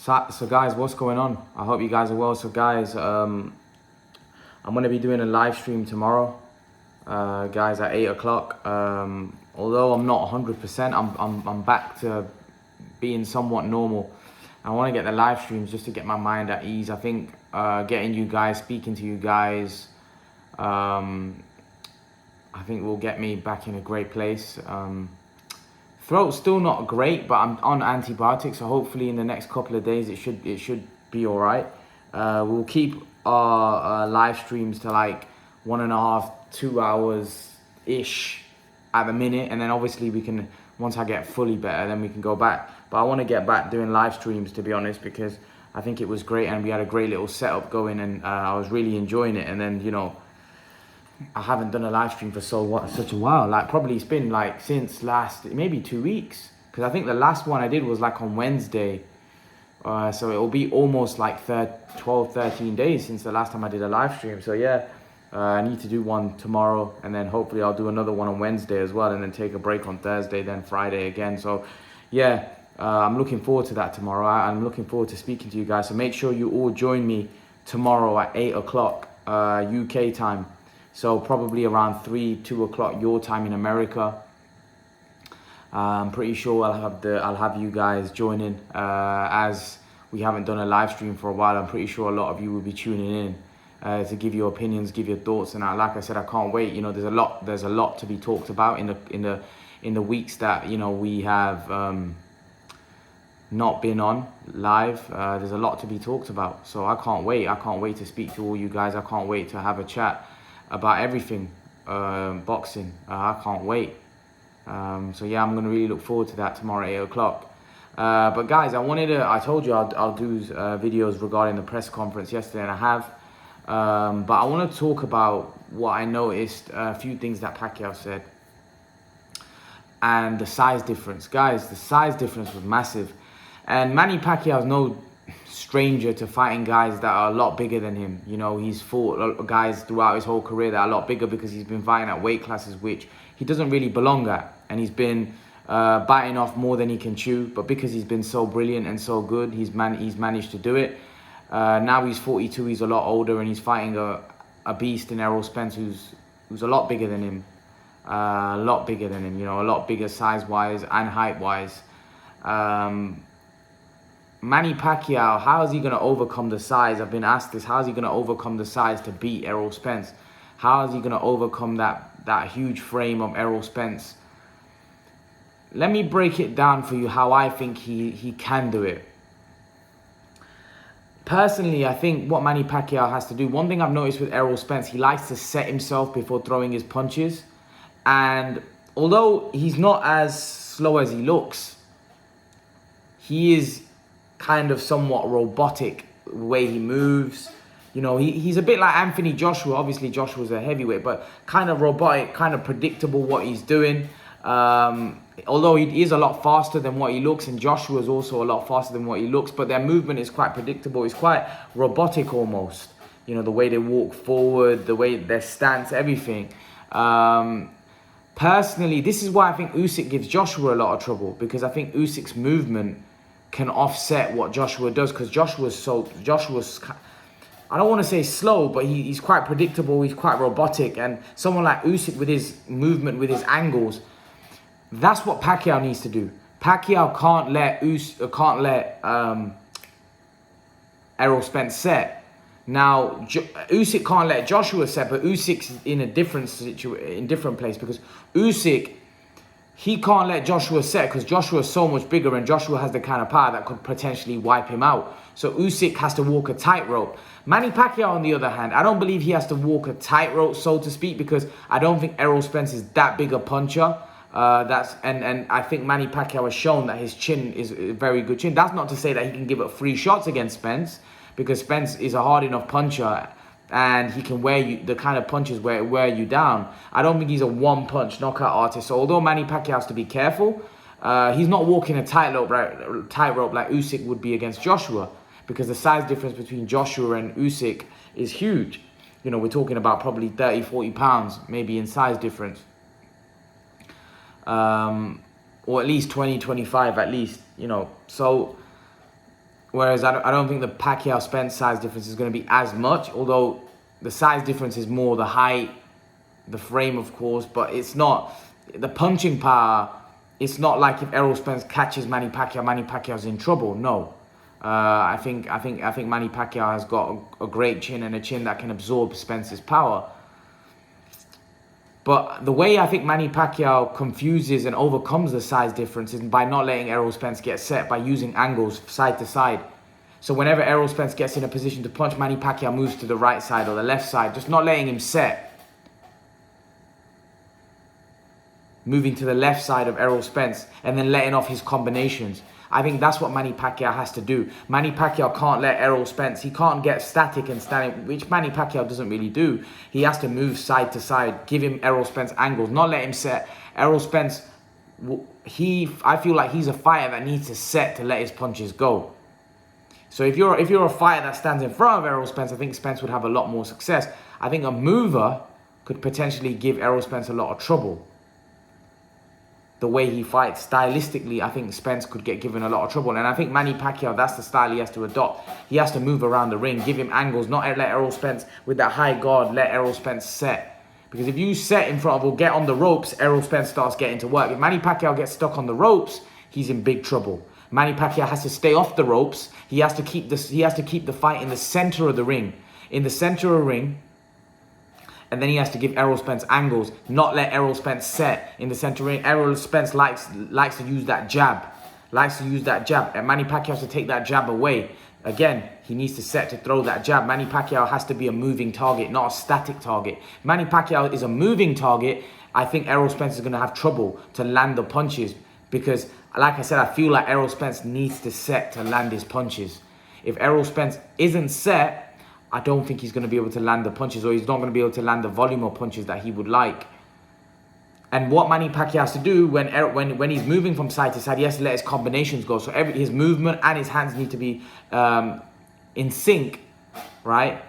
So guys, what's going on? I hope you guys are well. So guys, I'm gonna be doing a live stream tomorrow, guys, at 8 o'clock. Although I'm not 100%, I'm back to being somewhat normal. I want to get the live streams just to get my mind at ease. I think getting you guys, speaking to you guys, I think will get me back in a great place. Throat's still not great, but I'm on antibiotics, so hopefully in the next couple of days it should be all right. We'll keep our live streams to like 1.5, 2 hours ish at the minute, and then obviously we can, once I get fully better, then we can go back. But I want to get back doing live streams, to be honest, because I think it was great and we had a great little setup going, and I was really enjoying it. And then, you know, I haven't done a live stream for such a while. Like, probably it's been like since maybe 2 weeks. Because I think the last one I did was like on Wednesday. So it'll be almost like 12, 13 days since the last time I did a live stream. So yeah, I need to do one tomorrow. And then hopefully I'll do another one on Wednesday as well. And then take a break on Thursday, then Friday again. So yeah, I'm looking forward to that tomorrow. I'm looking forward to speaking to you guys. So make sure you all join me tomorrow at 8 o'clock UK time. So probably around 2 o'clock your time in America. I'm pretty sure I'll have you guys joining, as we haven't done a live stream for a while. I'm pretty sure a lot of you will be tuning in to give your opinions, give your thoughts, and like I said, I can't wait. You know, there's a lot to be talked about in the weeks that, you know, we have not been on live. There's a lot to be talked about, so I can't wait. I can't wait to speak to all you guys. I can't wait to have a chat about everything boxing. I can't wait. So yeah, I'm gonna really look forward to that tomorrow at 8 o'clock. But guys, I told you I'll do videos regarding the press conference yesterday, and I have. But I want to talk about what I noticed, a few things that Pacquiao said, and the size difference. Guys, the size difference was massive. And Manny Pacquiao is no stranger to fighting guys that are a lot bigger than him. You know, he's fought guys throughout his whole career that are a lot bigger, because he's been fighting at weight classes which he doesn't really belong at. And he's been biting off more than he can chew. But because he's been so brilliant and so good, he's managed to do it. Now he's 42, he's a lot older, and he's fighting a beast in Errol Spence who's a lot bigger than him. A lot bigger than him, you know, a lot bigger size-wise and height-wise. Manny Pacquiao, how is he going to overcome the size? I've been asked this. How is he going to overcome the size to beat Errol Spence? How is he going to overcome that huge frame of Errol Spence? Let me break it down for you how I think he can do it. Personally, I think what Manny Pacquiao has to do, one thing I've noticed with Errol Spence, he likes to set himself before throwing his punches. And although he's not as slow as he looks, he is kind of somewhat robotic the way he moves. You know, he's a bit like Anthony Joshua. Obviously, Joshua's a heavyweight, but kind of robotic, kind of predictable what he's doing. Although he is a lot faster than what he looks, and Joshua is also a lot faster than what he looks, but their movement is quite predictable. It's quite robotic almost. You know, the way they walk forward, the way their stance, everything. Personally, this is why I think Usyk gives Joshua a lot of trouble, because I think Usyk's movement can offset what Joshua does, because Joshua's I don't want to say slow, but he's quite predictable, he's quite robotic, and someone like Usyk with his movement, with his angles, that's what Pacquiao needs to do. Pacquiao can't let Errol Spence set. Now Usyk can't let Joshua set, but Usyk's in a different place, because Usyk, he can't let Joshua set because Joshua is so much bigger, and Joshua has the kind of power that could potentially wipe him out. So Usyk has to walk a tightrope. Manny Pacquiao, on the other hand, I don't believe he has to walk a tightrope, so to speak, because I don't think Errol Spence is that big a puncher. And I think Manny Pacquiao has shown that his chin is a very good chin. That's not to say that he can give up 3 shots against Spence, because Spence is a hard enough puncher, and he can wear you, the kind of punches where it wear you down. I don't think he's a one-punch knockout artist. So although Manny Pacquiao has to be careful, he's not walking a tightrope like Usyk would be against Joshua, because the size difference between Joshua and Usyk is huge. You know, we're talking about probably 30, 40 pounds, maybe in size difference. Or at least 20, 25 at least, you know. So Whereas I don't think the Pacquiao-Spence size difference is going to be as much, although the size difference is more the height, the frame, of course, but it's not the punching power. It's not like if Errol Spence catches Manny Pacquiao's in trouble. No, I think Manny Pacquiao has got a great chin and a chin that can absorb Spence's power. But the way I think Manny Pacquiao confuses and overcomes the size difference is by not letting Errol Spence get set, by using angles side to side. So whenever Errol Spence gets in a position to punch, Manny Pacquiao moves to the right side or the left side, just not letting him set. Moving to the left side of Errol Spence and then letting off his combinations. I think that's what Manny Pacquiao has to do. Manny Pacquiao can't let Errol Spence, he can't get static and standing, which Manny Pacquiao doesn't really do. He has to move side to side, give him Errol Spence angles, not let him set. Errol Spence, I feel like he's a fighter that needs to set to let his punches go. So if you're a fighter that stands in front of Errol Spence, I think Spence would have a lot more success. I think a mover could potentially give Errol Spence a lot of trouble. The way he fights stylistically, I think Spence could get given a lot of trouble. And I think Manny Pacquiao, that's the style he has to adopt. He has to move around the ring, give him angles, not let Errol Spence, with that high guard, let Errol Spence set. Because if you set in front of or get on the ropes, Errol Spence starts getting to work. If Manny Pacquiao gets stuck on the ropes, he's in big trouble. Manny Pacquiao has to stay off the ropes. He has to keep the fight in the center of the ring. In the center of the ring. And then he has to give Errol Spence angles, not let Errol Spence set in the center ring. Errol Spence likes to use that jab. And Manny Pacquiao has to take that jab away. Again, he needs to set to throw that jab. Manny Pacquiao has to be a moving target, not a static target. Manny Pacquiao is a moving target. I think Errol Spence is going to have trouble to land the punches because, like I said, I feel like Errol Spence needs to set to land his punches. If Errol Spence isn't set, I don't think he's going to be able to land the punches, or he's not going to be able to land the volume of punches that he would like. And what Manny Pacquiao has to do when he's moving from side to side, he has to let his combinations go. So his movement and his hands need to be in sync, right?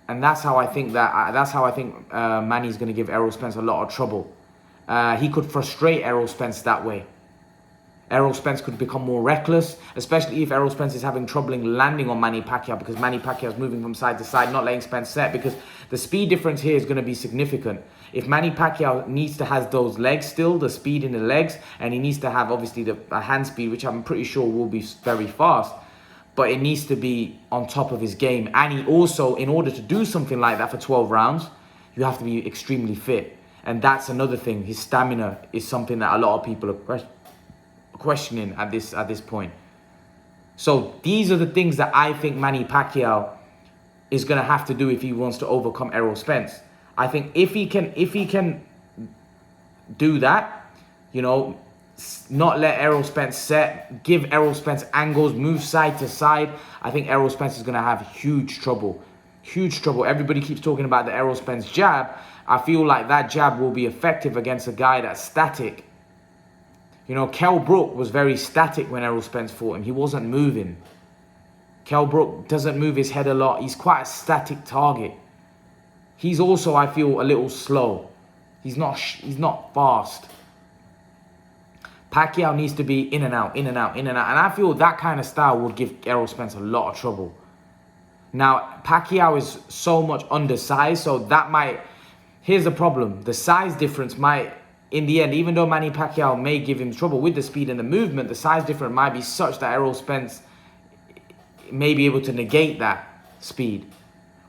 And that's how I think Manny's going to give Errol Spence a lot of trouble. He could frustrate Errol Spence that way. Errol Spence could become more reckless, especially if Errol Spence is having trouble landing on Manny Pacquiao because Manny Pacquiao is moving from side to side, not letting Spence set, because the speed difference here is going to be significant. If Manny Pacquiao needs to have those legs still, the speed in the legs, and he needs to have obviously the hand speed, which I'm pretty sure will be very fast, but it needs to be on top of his game. And he also, in order to do something like that for 12 rounds, you have to be extremely fit. And that's another thing. His stamina is something that a lot of people are questioning at this point. So these are the things that I think Manny Pacquiao is going to have to do if he wants to overcome Errol Spence. I think if he can do that, you know, not let Errol Spence set, give Errol Spence angles, move side to side, I think Errol Spence is going to have huge trouble. Huge trouble. Everybody keeps talking about the Errol Spence jab. I feel like that jab will be effective against a guy that's static. You know, Kell Brook was very static when Errol Spence fought him. He wasn't moving. Kell Brook doesn't move his head a lot. He's quite a static target. He's also, I feel, a little slow. He's not fast. Pacquiao needs to be in and out, in and out, in and out. And I feel that kind of style would give Errol Spence a lot of trouble. Now, Pacquiao is so much undersized, so that might... Here's the problem. The size difference might... In the end, even though Manny Pacquiao may give him trouble with the speed and the movement, the size difference might be such that Errol Spence may be able to negate that speed.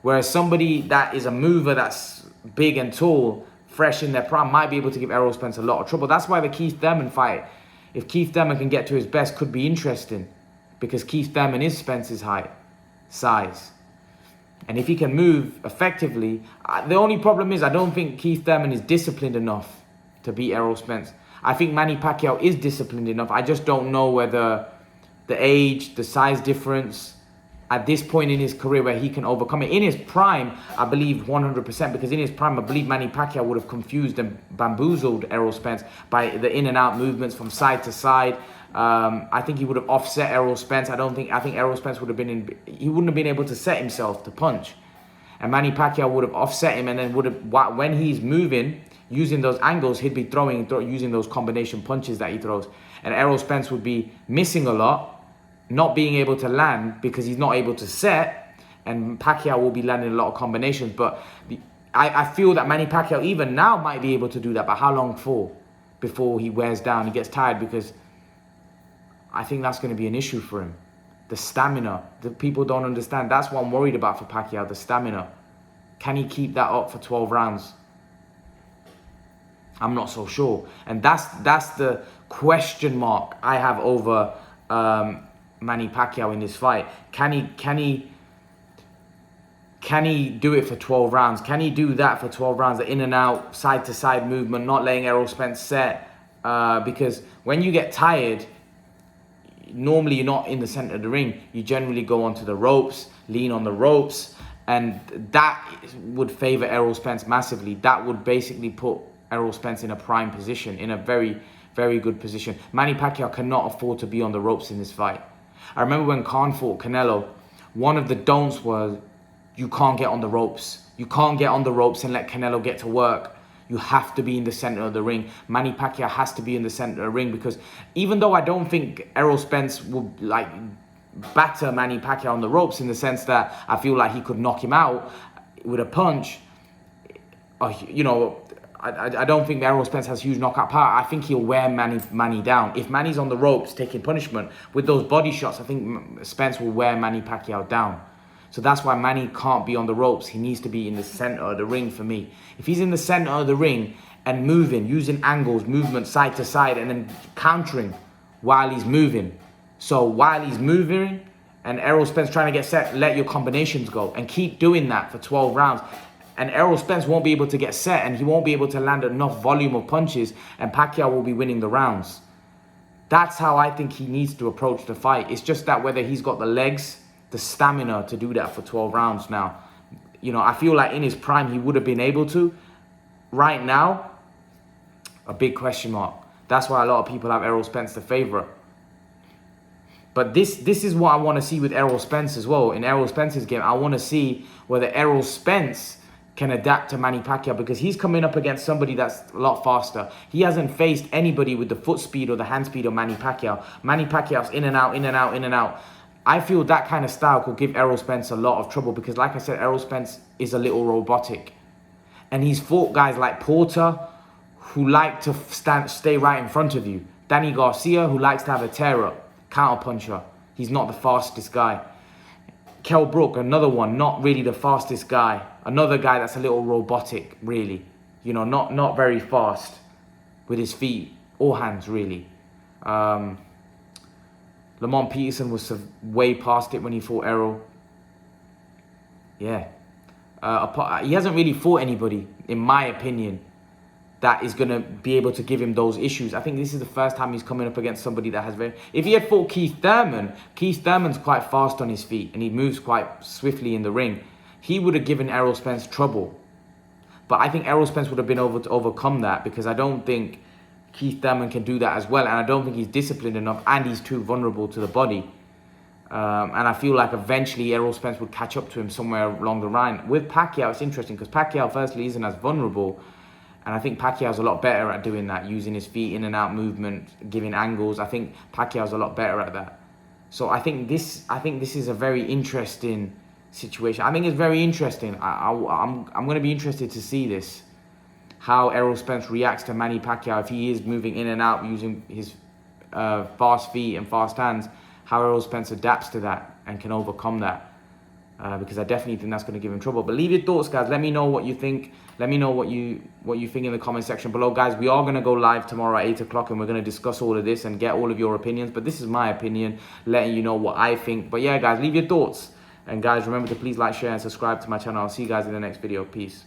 Whereas somebody that is a mover that's big and tall, fresh in their prime, might be able to give Errol Spence a lot of trouble. That's why the Keith Thurman fight, if Keith Thurman can get to his best, could be interesting. Because Keith Thurman is Spence's height, size. And if he can move effectively, the only problem is I don't think Keith Thurman is disciplined enough to beat Errol Spence. I think Manny Pacquiao is disciplined enough. I just don't know whether the age, the size difference, at this point in his career where he can overcome it. In his prime, I believe 100%, because in his prime, I believe Manny Pacquiao would have confused and bamboozled Errol Spence by the in and out movements from side to side. I think he would have offset Errol Spence. I think Errol Spence would have he wouldn't have been able to set himself to punch. And Manny Pacquiao would have offset him, and then would have, when he's moving, using those angles, he'd be using those combination punches that he throws. And Errol Spence would be missing a lot not being able to land because he's not able to set, and Pacquiao will be landing a lot of combinations. But I feel that Manny Pacquiao even now might be able to do that, but how long for? Before he wears down, he gets tired, because I think that's going to be an issue for him. The stamina, the people don't understand. That's what I'm worried about for Pacquiao, the stamina. Can he keep that up for 12 rounds? I'm not so sure. And that's the question mark I have over Manny Pacquiao in this fight. Can he do it for 12 rounds? Can he do that for 12 rounds? The in and out, side to side movement, not letting Errol Spence set. Because when you get tired, normally you're not in the center of the ring. You generally go onto the ropes, lean on the ropes. And that would favor Errol Spence massively. That would basically put Errol Spence in a prime position, in a very, very good position. Manny Pacquiao cannot afford to be on the ropes in this fight. I remember when Khan fought Canelo, one of the don'ts was, you can't get on the ropes. You can't get on the ropes and let Canelo get to work. You have to be in the center of the ring. Manny Pacquiao has to be in the center of the ring, because even though I don't think Errol Spence will batter Manny Pacquiao on the ropes, in the sense that I feel like he could knock him out with a punch, I don't think Errol Spence has huge knockout power. I think he'll wear Manny down. If Manny's on the ropes taking punishment with those body shots, I think Spence will wear Manny Pacquiao down. So that's why Manny can't be on the ropes. He needs to be in the center of the ring for me. If he's in the center of the ring and moving, using angles, movement side to side, and then countering while he's moving. So while he's moving and Errol Spence trying to get set, let your combinations go and keep doing that for 12 rounds. And Errol Spence won't be able to get set, and he won't be able to land enough volume of punches, and Pacquiao will be winning the rounds. That's how I think he needs to approach the fight. It's just that whether he's got the legs, the stamina to do that for 12 rounds now. I feel like in his prime, he would have been able to. Right now, a big question mark. That's why a lot of people have Errol Spence the favorite. But this is what I want to see with Errol Spence as well. In Errol Spence's game, I want to see whether Errol Spence can adapt to Manny Pacquiao, because he's coming up against somebody that's a lot faster. He hasn't faced anybody with the foot speed or the hand speed of Manny Pacquiao. Manny Pacquiao's in and out, in and out, in and out. I feel that kind of style could give Errol Spence a lot of trouble, because like I said, Errol Spence is a little robotic. And he's fought guys like Porter, who like to stay right in front of you. Danny Garcia, who likes to have a tear-up, counter-puncher. He's not the fastest guy. Kell Brook, another one, not really the fastest guy. Another guy that's a little robotic, really. Not very fast with his feet or hands, really. Lamont Peterson was way past it when he fought Errol. Yeah. He hasn't really fought anybody, in my opinion, that is going to be able to give him those issues. I think this is the first time he's coming up against somebody that has very... If he had fought Keith Thurman's quite fast on his feet and he moves quite swiftly in the ring. He would have given Errol Spence trouble. But I think Errol Spence would have been able to overcome that, because I don't think Keith Thurman can do that as well. And I don't think he's disciplined enough, and he's too vulnerable to the body. And I feel like eventually Errol Spence would catch up to him somewhere along the line. With Pacquiao, it's interesting, because Pacquiao, firstly, isn't as vulnerable. And I think Pacquiao's a lot better at doing that, using his feet in and out movement, giving angles. I think Pacquiao's a lot better at that. So I think this is a very interesting situation. I think it's very interesting. I'm going to be interested to see this, how Errol Spence reacts to Manny Pacquiao if he is moving in and out using his fast feet and fast hands. How Errol Spence adapts to that and can overcome that. Because I definitely think that's going to give him trouble. But leave your thoughts, guys. Let me know what you think. Let me know what you think in the comment section below, guys. We are going to go live tomorrow at 8 o'clock, and we're going to discuss all of this and get all of your opinions. But this is my opinion, letting you know what I think. But yeah, guys, leave your thoughts. And guys, remember to please like, share, and subscribe to my channel. I'll see you guys in the next video. Peace.